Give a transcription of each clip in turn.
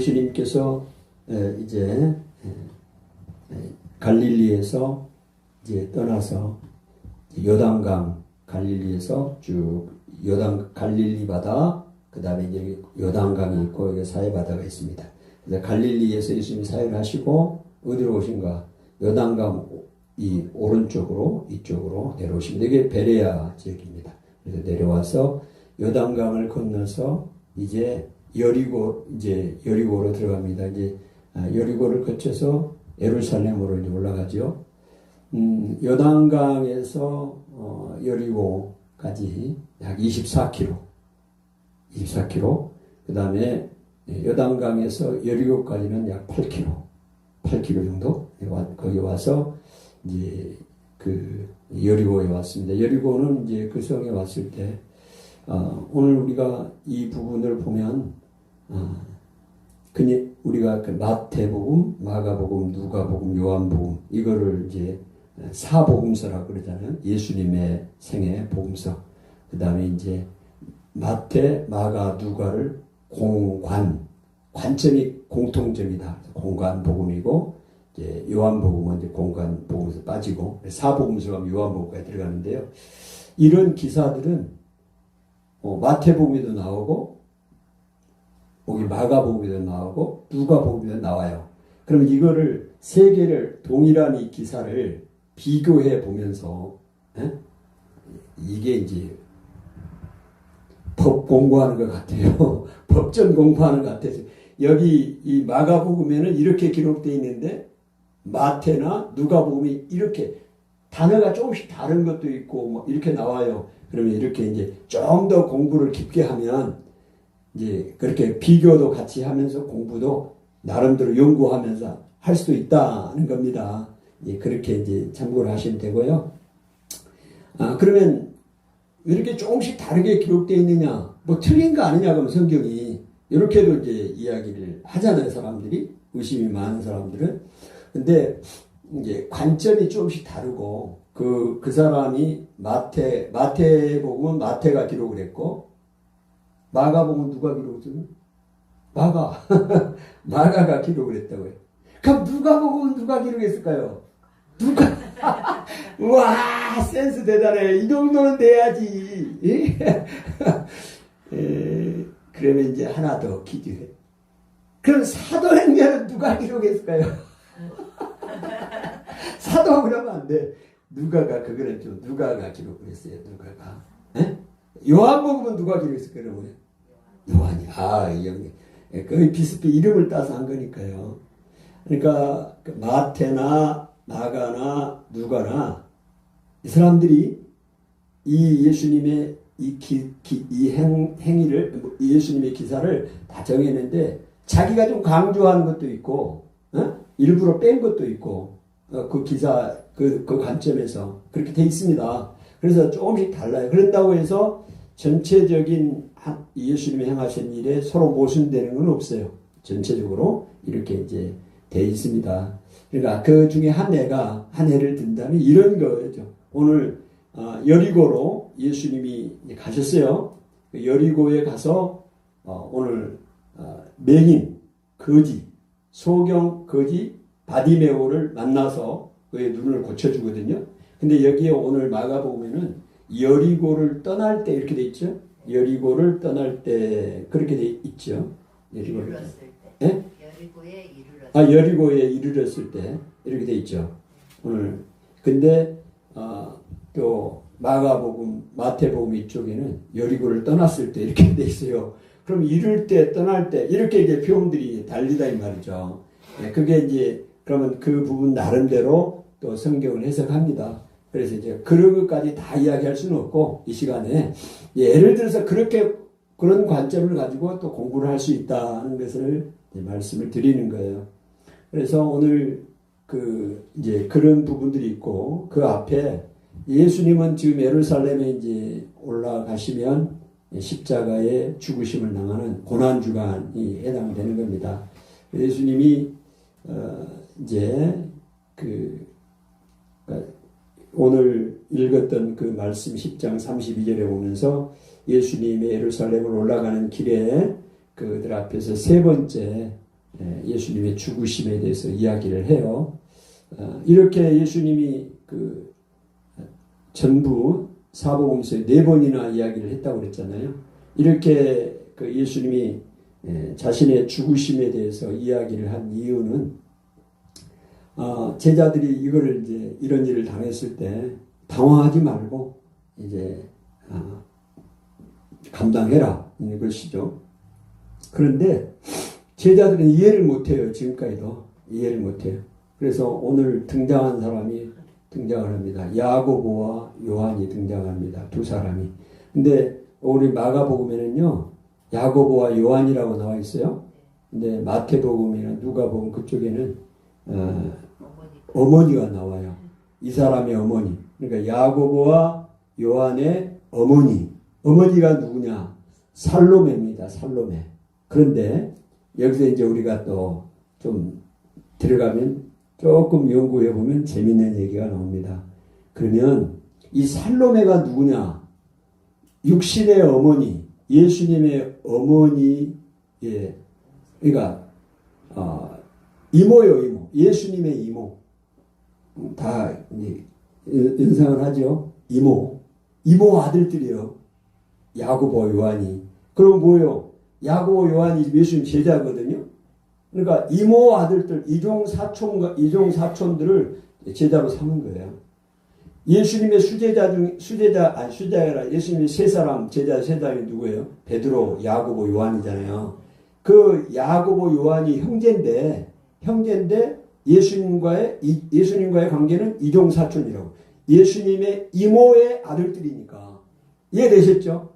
예수님께서 이제 갈릴리에서 이제 떠나서 요단강 갈릴리에서 쭉 갈릴리 바다, 그 다음에 이제 요단강이 있고 여기 사해 바다가 있습니다. 그래서 갈릴리에서 예수님이 사역을 하시고 어디로 오신가? 요단강 이 오른쪽으로 이쪽으로 내려오십니다. 이게 베레아 지역입니다. 그래서 내려와서 요단강을 건너서 이제 여리고로 들어갑니다. 이제 여리고를 거쳐서 예루살렘으로 이제 올라가죠. 요단강에서 여리고까지 약 24km. 그 다음에 요단강에서 여리고까지는 약 8km 정도. 거기 와서 이제 그 여리고에 왔습니다. 여리고는 이제 그 성에 왔을 때 오늘 우리가 이 부분을 보면 우리가 그 마태복음, 마가복음, 누가복음, 요한복음 이거를 이제 사복음서라고 그러잖아요. 예수님의 생애 복음서. 그 다음에 이제 마태, 마가, 누가를 관점이 공통점이다. 공관복음이고 이제 요한복음은 이제 공관복음에서 빠지고 사복음서가 요한복음까지 들어가는데요. 이런 기사들은 마태복음에도 나오고 여기 마가복음에도 나오고 누가복음에도 나와요. 그럼 이거를 세 개를 동일한 이 기사를 비교해 보면서 이게 이제 법 공부하는 것 같아요. 법전 공부하는 것 같아서 여기 이 마가복음에는 이렇게 기록되어 있는데 마태나 누가복음이 이렇게 단어가 조금씩 다른 것도 있고 뭐 이렇게 나와요. 그러면 이렇게 이제 좀 더 공부를 깊게 하면 이제 그렇게 비교도 같이 하면서 공부도 나름대로 연구하면서 할 수도 있다는 겁니다. 예, 그렇게 이제 참고를 하시면 되고요. 그러면 왜 이렇게 조금씩 다르게 기록되어 있느냐? 뭐 틀린 거 아니냐? 그러면 성경이 이렇게도 이제 이야기를 하잖아요. 사람들이 의심이 많은 사람들은. 근데 이제 관점이 조금씩 다르고 그 사람이 마태복음은 마태가 기록을 했고 마가복음은 누가 기록했어요? 마가가 기록을 했다고요. 그럼 누가복음은 누가 기록했을까요? 와, 센스 대단해. 이 정도는 돼야지. 그러면 이제 하나 더 기도해. 그럼 사도행전은 누가 기록했을까요? 사도 그러면 안 돼. 누가가 기록을 했어요. 누가가. 요한복음은 누가 기록했을까요? 그러면? 요한이. 이 형님. 거의 비슷비 이름을 따서 한 거니까요. 그러니까 마태나 마가나 누가나 이 사람들이 이 예수님의 이 행위를 예수님의 기사를 다 정했는데 자기가 좀 강조하는 것도 있고 일부러 뺀 것도 있고 그 기사 그 관점에서 그렇게 돼 있습니다. 그래서 조금씩 달라요. 그런다고 해서 전체적인 예수님이 행하신 일에 서로 모순되는 건 없어요. 전체적으로 이렇게 이제 돼 있습니다. 그러니까 그 중에 한 해를 든다면 이런 거죠. 오늘 여리고로 예수님이 가셨어요. 여리고에 가서 오늘 맹인, 거지, 소경 거지 바디메오를 만나서 그의 눈을 고쳐주거든요. 근데 여기에 오늘 마가복음에는 여리고를 떠날 때 이렇게 돼 있죠. 여리고를 떠날 때 그렇게 돼 있죠. 여리고를 때. 여리고에 이르렀을 때 이렇게 돼 있죠. 오늘 근데 또 마가복음, 마태복음 이쪽에는 여리고를 떠났을 때 이렇게 돼 있어요. 그럼 이를 때, 떠날 때 이렇게 이제 표현들이 달리다 이 말이죠. 그게 이제 그러면 그 부분 나름대로 또 성경을 해석합니다. 그래서 이제 그런 것까지 다 이야기할 수는 없고 이 시간에 예를 들어서 그런 관점을 가지고 또 공부를 할 수 있다는 것을 말씀을 드리는 거예요. 그래서 오늘 이제 그런 부분들이 있고 그 앞에 예수님은 지금 예루살렘에 이제 올라가시면 십자가의 죽으심을 당하는 고난주간이 해당되는 겁니다. 예수님이 이제 오늘 읽었던 그 말씀 10장 32절에 보면서 예수님의 예루살렘을 올라가는 길에 그들 앞에서 세 번째 예수님의 죽으심에 대해서 이야기를 해요. 이렇게 예수님이 그 전부 사복음서에 4번이나 이야기를 했다고 그랬잖아요. 이렇게 그 예수님이 자신의 죽으심에 대해서 이야기를 한 이유는 제자들이 이거를 이제 이런 일을 당했을 때 당황하지 말고 이제 감당해라 이런 것이죠. 그런데 제자들은 이해를 못해요. 지금까지도 이해를 못해요. 그래서 오늘 등장한 사람이 등장을 합니다. 야고보와 요한이 등장합니다. 두 사람이. 근데 우리 마가복음에는요, 야고보와 요한이라고 나와 있어요. 근데 마태복음이나 누가복음 그쪽에는 어머니가 나와요. 이 사람의 어머니. 그러니까 야고보와 요한의 어머니가 누구냐? 살로메입니다. 살로메. 그런데 여기서 이제 우리가 또 좀 들어가면 조금 연구해 보면 재밌는 얘기가 나옵니다. 그러면 이 살로메가 누구냐? 육신의 어머니, 예수님의 어머니, 그러니까 이모요, 이모. 예수님의 이모. 다 연상을 하죠. 이모 아들들이요. 야고보, 요한이. 그럼 뭐요? 야고보, 요한이 예수님 제자거든요. 그러니까 이모 아들들, 이종 사촌들을 제자로 삼은 거예요. 예수님의 수제자가 아니라 예수님의 제자 세 사람이 누구예요? 베드로, 야고보, 요한이잖아요. 그 야고보, 요한이 형제인데 예수님과의 관계는 이종 사촌이라고. 예수님의 이모의 아들들이니까. 이해되셨죠?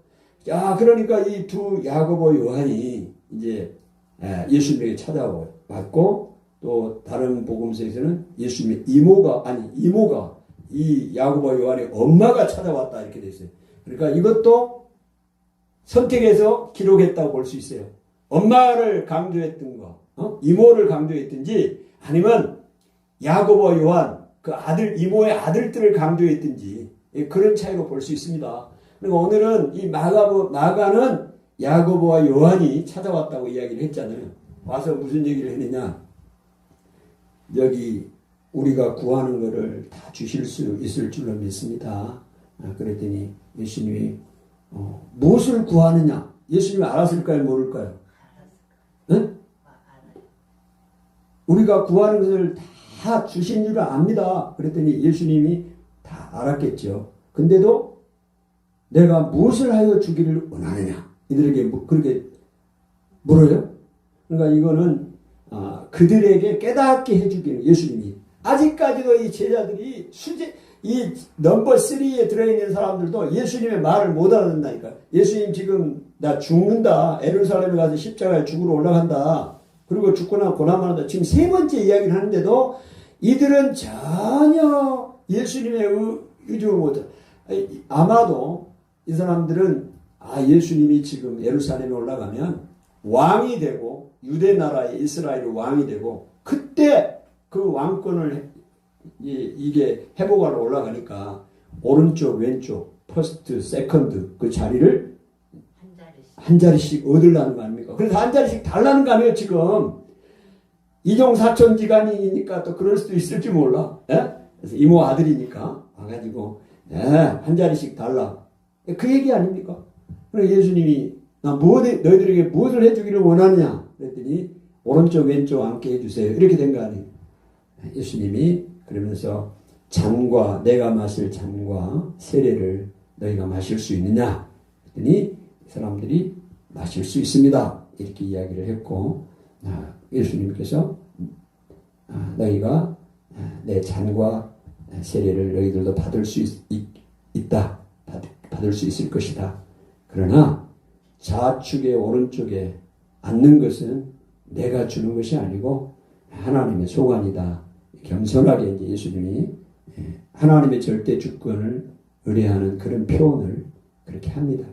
자, 그러니까 이 두 야고보, 요한이 이제 예수님에게 찾아왔고, 또 다른 복음서에서는 예수님의 이모가 이 야고보, 요한의 엄마가 찾아왔다 이렇게 돼 있어요. 그러니까 이것도 선택해서 기록했다고 볼 수 있어요. 엄마를 강조했던 거, 이모를 강조했든지 아니면 야고보, 요한 그 이모의 아들들을 강조했든지 그런 차이로 볼 수 있습니다. 그리고 오늘은 이 마가는 야고보와 요한이 찾아왔다고 이야기를 했잖아요. 와서 무슨 얘기를 했느냐? 여기 우리가 구하는 것을 다 주실 수 있을 줄로 믿습니다. 그랬더니 예수님이 무엇을 구하느냐? 예수님이 알았을까요? 모를까요? 응? 우리가 구하는 것을 다 주신 줄 압니다. 그랬더니 예수님이 다 알았겠죠. 근데도 내가 무엇을 하여 주기를 원하느냐? 이들에게 그렇게 물어요. 그러니까 이거는 그들에게 깨닫게 해주기는 예수님이. 아직까지도 이 제자들이 이 넘버 3에 들어있는 사람들도 예수님의 말을 못 알아듣는다니까. 예수님 지금 나 죽는다. 예루살렘에 가서 십자가에 죽으러 올라간다. 그리고 죽거나 고난한다. 지금 3번째 이야기를 하는데도 이들은 전혀 예수님의 의존을 못해. 아마도 이 사람들은 예수님이 지금 예루살렘에 올라가면 왕이 되고 유대 나라의 이스라엘의 왕이 되고 그때 그 왕권을 이게 회복하러 올라가니까 오른쪽 왼쪽 퍼스트 세컨드 그 자리를 한 자리씩 얻으려는 거 아닙니까? 그래서 한 자리씩 달라는 거 아니에요 지금. 이종 사촌지간이니까 또 그럴 수도 있을지 몰라. 그래서 이모 아들이니까 와가지고 한 자리씩 달라. 그 얘기 아닙니까? 그래서 예수님이 너희들에게 무엇을 해주기를 원하느냐? 그랬더니 오른쪽 왼쪽 앉게 해주세요. 이렇게 된 거 아니에요. 예수님이 그러면서 내가 마실 잔과 세례를 너희가 마실 수 있느냐? 그랬더니 사람들이 마실 수 있습니다. 이렇게 이야기를 했고 예수님께서 너희가 내 잔과 세례를 너희들도 받을 수 있다. 받을 수 있을 것이다. 그러나 좌측에 오른쪽에 앉는 것은 내가 주는 것이 아니고 하나님의 소관이다. 겸손하게 이제 예수님이 하나님의 절대 주권을 의뢰하는 그런 표현을 그렇게 합니다.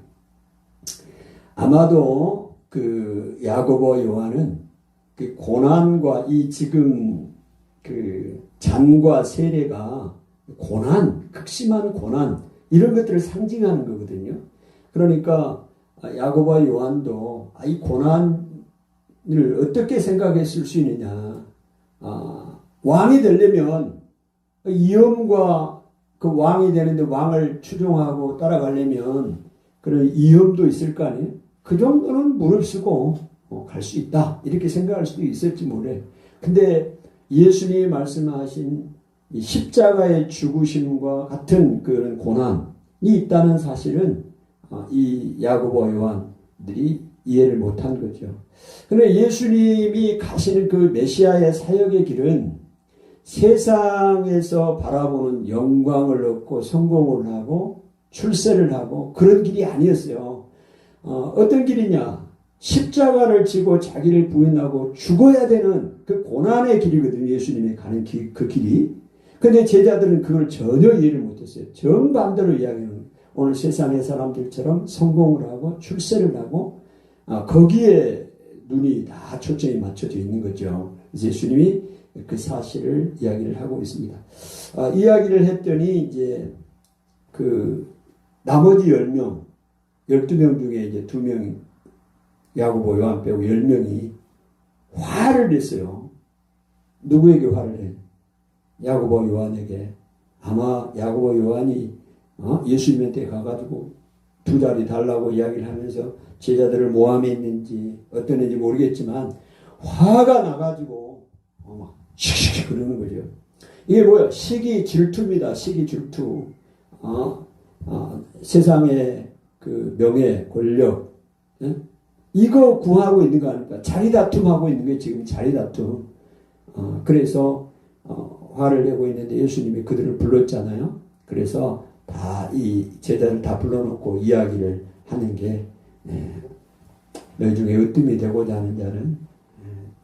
아마도 그 야고보 요한은 그 고난과 이 지금 그 잔과 세례가 극심한 고난 이런 것들을 상징하는 거거든요. 그러니까 야고보와 요한도 이 고난 어떻게 생각했을 수 있느냐. 왕이 되려면 이엄과 그 왕이 되는데 왕을 추종하고 따라가려면 그런 이엄도 있을 거 아니에요. 그 정도는 무릅쓰고 갈 수 있다. 이렇게 생각할 수도 있을지 모르겠어요. 근데 예수님이 말씀하신 이 십자가의 죽으심과 같은 그런 고난이 있다는 사실은 이 야고보와 요한들이 이해를 못한 거죠. 그런데 예수님이 가시는 그 메시아의 사역의 길은 세상에서 바라보는 영광을 얻고 성공을 하고 출세를 하고 그런 길이 아니었어요. 어떤 길이냐? 십자가를 지고 자기를 부인하고 죽어야 되는 그 고난의 길이거든요. 예수님이 가는 그 길이. 근데 제자들은 그걸 전혀 이해를 못했어요. 정반대로 이야기하는 오늘 세상의 사람들처럼 성공을 하고 출세를 하고 거기에 눈이 다 초점이 맞춰져 있는 거죠. 그래서 예수님이 그 사실을 이야기를 하고 있습니다. 이야기를 했더니 이제 그 나머지 10명, 12명 중에 이제 2명 야고보 요한 빼고 10명이 화를 냈어요. 누구에게 화를 해? 야고보 요한에게. 아마 야고보 요한이 예수님한테 가가지고 2자리 달라고 이야기를 하면서 제자들을 모함했는지 어떠는지 모르겠지만 화가 나가지고 씩씩 그러는 거죠. 이게 뭐야? 시기 질투입니다. 시기 질투. 세상의 그 명예, 권력, 이거 구하고 있는 거 아닙니까? 자리다툼하고 있는 게 지금 자리다툼. 그래서 화를 내고 있는데 예수님이 그들을 불렀잖아요. 그래서 다 이 제자를 다 불러놓고 이야기를 하는 게 너희 중에 으뜸이 되고자 하는 자는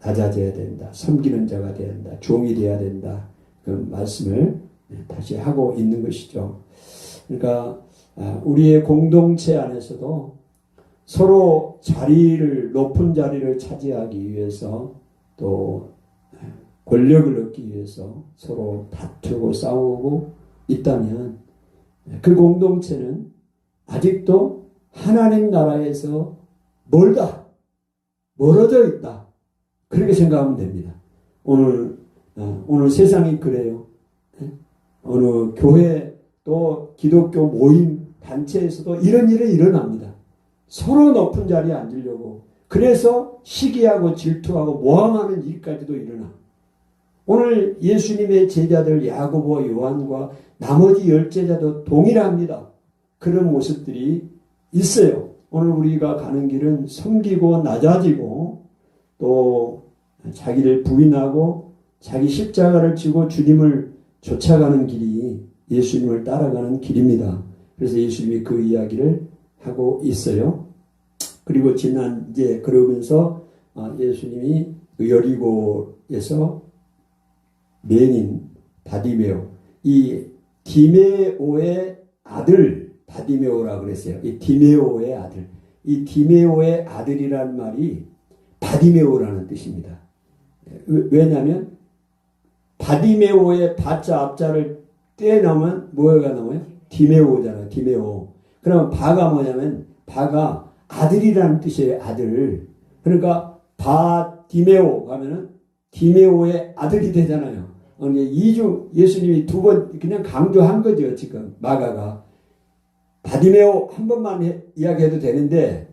낮아져야 된다. 섬기는 자가 되어야 된다. 종이 되어야 된다. 그 말씀을 다시 하고 있는 것이죠. 그러니까 우리의 공동체 안에서도 서로 높은 자리를 차지하기 위해서 또 권력을 얻기 위해서 서로 다투고 싸우고 있다면 그 공동체는 아직도 하나님 나라에서 멀어져 있다. 그렇게 생각하면 됩니다. 오늘 세상이 그래요. 어느 교회 또 기독교 모임 단체에서도 이런 일이 일어납니다. 서로 높은 자리에 앉으려고. 그래서 시기하고 질투하고 모함하는 일까지도 일어나. 오늘 예수님의 제자들 야고보, 요한과 나머지 10제자도 동일합니다. 그런 모습들이 있어요. 오늘 우리가 가는 길은 섬기고 낮아지고 또 자기를 부인하고 자기 십자가를 지고 주님을 쫓아가는 길이 예수님을 따라가는 길입니다. 그래서 예수님이 그 이야기를 하고 있어요. 그리고 이제 그러면서 예수님이 여리고에서 맹인 바디메오, 이 디메오의 아들 바디메오라고 그랬어요. 이 디메오의 아들. 이 디메오의 아들이란 말이 바디메오라는 뜻입니다. 왜냐하면 바디메오의 바자 앞자를 떼놓으면 뭐가 나와요? 디메오잖아요. 디메오. 그러면 바가 뭐냐면 바가 아들이라는 뜻이에요. 아들. 그러니까 바디메오 하면은 디메오의 아들이 되잖아요. 예수님이 2번 그냥 강조한 거죠. 지금 마가가 바디메오 한 번만 이야기해도 되는데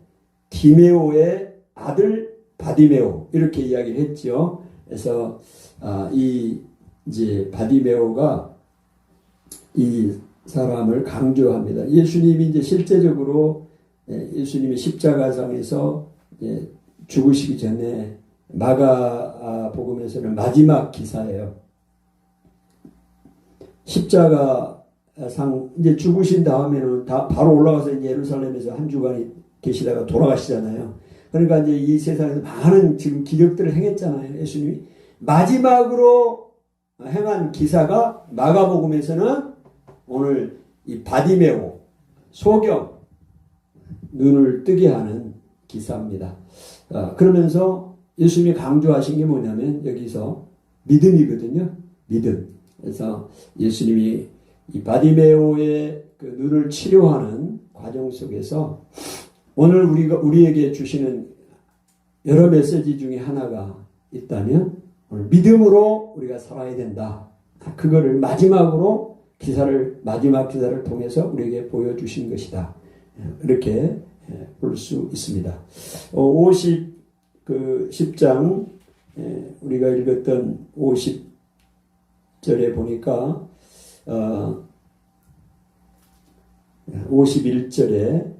디메오의 아들 바디메오 이렇게 이야기를 했죠. 그래서 이제 바디메오가 이 사람을 강조합니다. 예수님이 이제 실제적으로 예수님이 십자가상에서 죽으시기 전에 마가복음에서는 마지막 기사예요. 십자가상 이제 죽으신 다음에는 바로 올라가서 이제 예루살렘에서 한 주간 계시다가 돌아가시잖아요. 그러니까 이제 이 세상에서 많은 지금 기적들을 행했잖아요. 예수님이 마지막으로 행한 기사가 마가복음에서는 오늘 이 바디메오 소경 눈을 뜨게 하는 기사입니다. 그러면서 예수님이 강조하신 게 뭐냐면 여기서 믿음이거든요. 믿음. 그래서 예수님이 이 바디메오의 그 눈을 치료하는 과정 속에서 오늘 우리에게 주시는 여러 메시지 중에 하나가 있다면 오늘 믿음으로 우리가 살아야 된다. 그거를 마지막으로 마지막 기사를 통해서 우리에게 보여주신 것이다. 이렇게 볼 수 있습니다. 10장 우리가 읽었던 50절에 보니까 51절에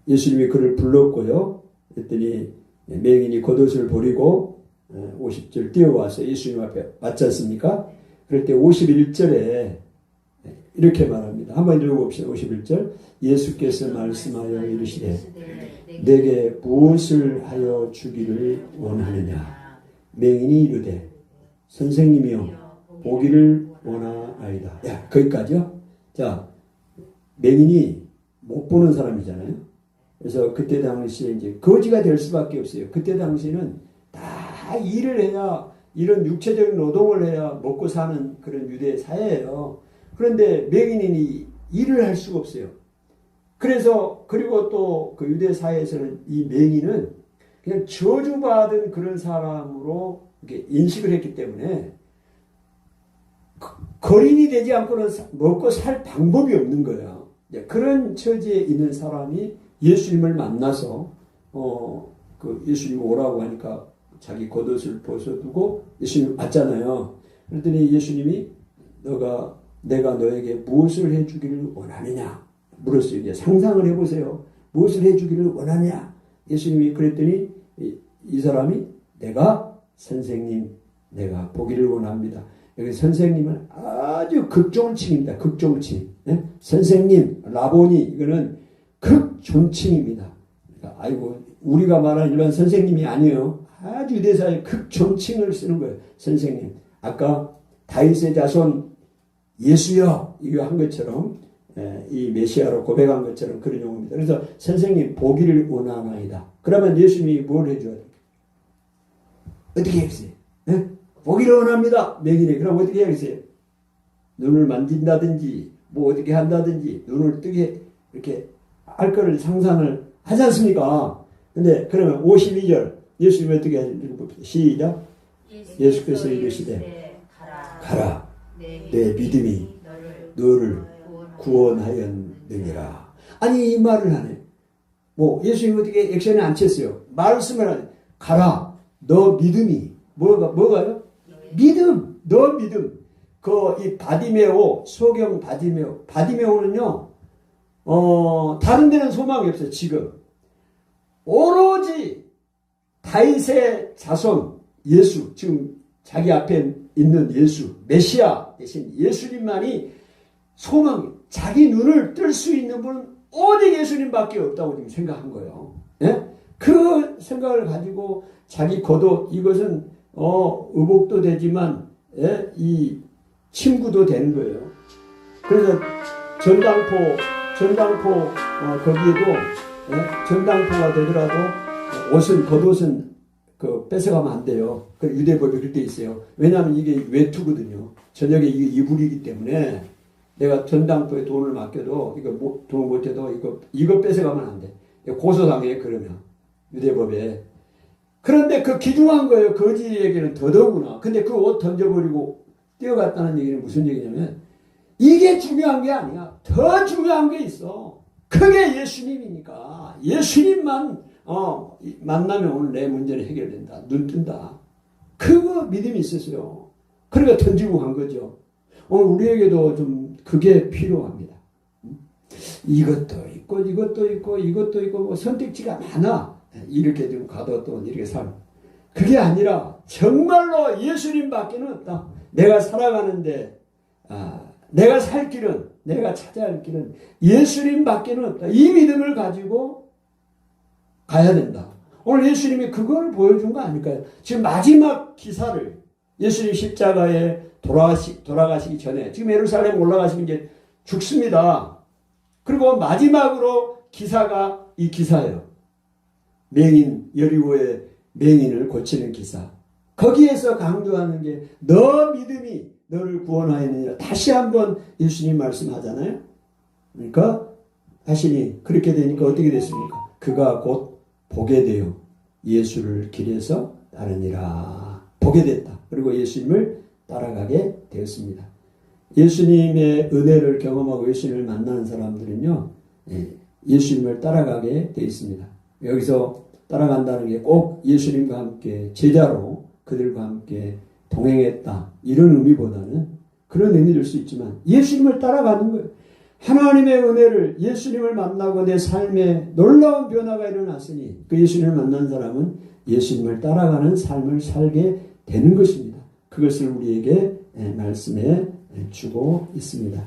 예수님이 그를 불렀고요. 그랬더니 맹인이 겉옷을 버리고 50절 뛰어와서 예수님 앞에 맞지 않습니까? 그럴 때 51절에 이렇게 말합니다. 한번 읽어봅시다. 51절 예수께서 말씀하여 이르시되 내게 무엇을 하여 주기를 원하느냐. 맹인이 이르되 선생님이여 보기를 원하나이다. 야, 거기까지요. 자, 맹인이 못 보는 사람이잖아요. 그래서 그때 당시에 이제 거지가 될 수밖에 없어요. 그때 당시에는 다 일을 해야, 이런 육체적인 노동을 해야 먹고 사는 그런 유대 사회예요. 그런데 맹인이 일을 할 수가 없어요. 그래서 그리고 또 그 유대 사회에서는 이 맹인은 그냥 저주받은 그런 사람으로 이렇게 인식을 했기 때문에 거린이 되지 않고는 먹고 살 방법이 없는 거예요. 그런 처지에 있는 사람이 예수님을 만나서 그 예수님 오라고 하니까 자기 겉옷을 벗어두고 예수님 왔잖아요. 그랬더니 예수님이 내가 너에게 무엇을 해주기를 원하느냐 물었어요. 이제 상상을 해보세요. 무엇을 해주기를 원하냐? 예수님이 그랬더니 이 사람이 내가 선생님, 내가 보기를 원합니다. 여기 선생님은 아주 극존칭입니다. 극존칭. 네? 선생님, 라보니 이거는 극존칭입니다. 그러니까 아이고 우리가 말하는 일반 선생님이 아니에요. 아주 유대사의 극존칭을 쓰는 거예요. 선생님. 아까 다윗의 자손 예수여 이거 한 것처럼 이 메시아로 고백한 것처럼 그런 용어입니다. 그래서 선생님 보기를 원하나이다. 그러면 예수님이 뭘 해줘야 돼요? 어떻게 하겠어요? 네? 보기를 원합니다. 맹인이. 그럼 어떻게 하겠어요? 눈을 만진다든지 뭐 어떻게 한다든지 눈을 뜨게 이렇게 할 거를 상상을 하지 않습니까? 근데 그러면 52절 예수님이 어떻게 하는지 시작. 예수께서 이르시되 가라 내 믿음이 너를 구원하였느니라. 아니 이 말을 하네. 뭐 예수님 어떻게 액션에 안 쳤어요. 말씀을 하네. 가라 너 믿음이 뭐가요? 믿음. 너 믿음. 이 바디메오 소경 바디메오는요 다른 데는 소망이 없어요. 지금 오로지 다윗의 자손 예수, 지금 자기 앞에 있는 예수 메시아 대신 예수님만이 소망, 자기 눈을 뜰 수 있는 분은 오직 예수님밖에 없다고 지금 생각한 거예요. 예? 그 생각을 가지고 자기 겉옷 이것은 의복도 되지만 이 침구도 되는 거예요. 그래서 전당포 거기에도 전당포가 되더라도 겉옷은 뺏어가면 안 돼요. 그 유대법이 그렇게 있어요. 왜냐하면 이게 외투거든요. 저녁에 이게 이불이기 때문에 내가 전당포에 돈을 맡겨도 돈 못 줘도 이거 뺏어가면 안 돼. 고소당해 그러면 유대법에. 그런데 그 귀중한 거예요. 거지에게는 더더구나. 근데 그 옷 던져버리고 뛰어갔다는 얘기는 무슨 얘기냐면 이게 중요한 게 아니야. 더 중요한 게 있어. 그게 예수님이니까. 예수님만 만나면 오늘 내 문제는 해결된다. 눈 뜬다. 그거 믿음이 있었어요. 그러니까 던지고 간 거죠. 오늘 우리에게도 좀 그게 필요합니다. 이것도 있고 뭐 선택지가 많아. 이렇게 좀 가도 또 이렇게 살. 그게 아니라 정말로 예수님밖에는 없다. 내가 살아가는데 내가 살 길은 내가 찾아야 할 길은 예수님밖에는 없다. 이 믿음을 가지고 가야 된다. 오늘 예수님이 그걸 보여준 거 아닐까요? 지금 마지막 기사를 예수님 십자가에 돌아가시기 전에 지금 예루살렘 올라가시면 이제 죽습니다. 그리고 마지막으로 기사가 이 기사예요. 여리고의 맹인을 고치는 기사. 거기에서 강조하는 게 너 믿음이 너를 구원하였느니라. 다시 한번 예수님 말씀하잖아요. 그러니까 자신이 그렇게 되니까 어떻게 됐습니까? 그가 곧 보게 되어 예수를 길에서 따르니라. 보게 됐다. 그리고 예수님을 따라가게 되었습니다. 예수님의 은혜를 경험하고 예수님을 만나는 사람들은요, 예수님을 따라가게 되어 있습니다. 여기서 따라간다는 게 꼭 예수님과 함께 제자로 그들과 함께 동행했다, 이런 의미보다는 그런 의미일 수 있지만 예수님을 따라가는 거예요. 하나님의 은혜를, 예수님을 만나고 내 삶에 놀라운 변화가 일어났으니 그 예수님을 만난 사람은 예수님을 따라가는 삶을 살게 되는 것입니다. 그것을 우리에게 말씀해 주고 있습니다.